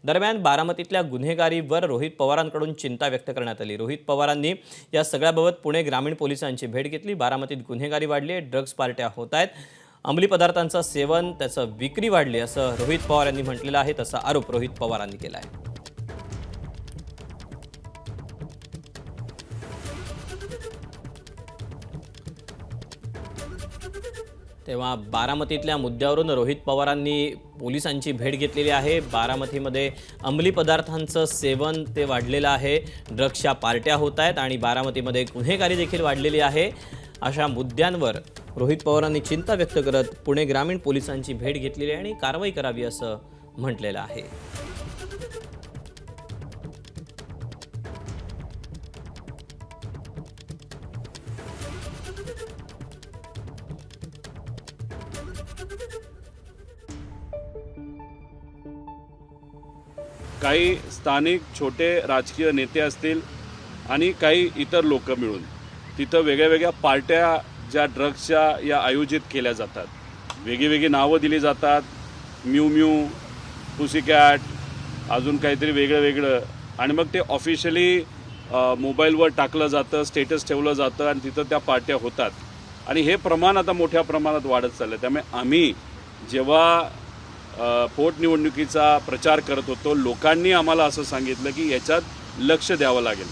दरम्यान बारामतीतल्या गुन्हेगारीवर रोहित पवारांकडून चिंता व्यक्त करण्यात आली। रोहित पवारांनी या सगळ्याबाबत पुणे ग्रामीण पोलिसांची भेट घेतली। बारामतीत गुन्हेगारी वाढली आहे, ड्रग्ज पार्ट्या होत आहेत, अंमली पदार्थांचं सेवन, त्याचं विक्री वाढली असं रोहित पवार यांनी म्हटलेलं आहे। तसा आरोप रोहित पवारांनी केला आहे। तेव्हा बारामतीतल्या मुद्द्यावरून रोहित पवारांनी पोलिसांची भेट घेतलेली आहे। बारामतीमध्ये अंमली पदार्थांचं सेवन ते वाढलेलं आहे, ड्रग्सच्या पार्ट्या होत आहेत आणि बारामतीमध्ये गुन्हेगारी देखील वाढलेली आहे। अशा मुद्द्यांवर रोहित पवारांनी चिंता व्यक्त करत पुणे ग्रामीण पोलिसांची भेट घेतलेली आहे आणि कारवाई करावी असं म्हटलेलं आहे। काही स्थानिक छोटे राजकीय नेते असतील आणि काही इतर लोक मिळून तिथं वेगळ्या पार्ट्या ज्या ड्रग्सच्या या आयोजित केल्या जातात, वेगळी नावं दिली जातात, म्यू म्यू, पुसीकॅट, अजून काहीतरी वेगळं आणि मग ते ऑफिशियली मोबाईलवर टाकलं जातं, स्टेटस ठेवलं जातं आणि तिथं त्या पार्ट्या होतात आणि हे प्रमाण आता मोठ्या प्रमाणात वाढत चाललं। त्यामुळे आम्ही जेव्हा पोटनिवडणुकीचा प्रचार करत होतो, लोकांनी आम्हाला असं सांगितलं की याच्यात लक्ष द्यावं लागेल।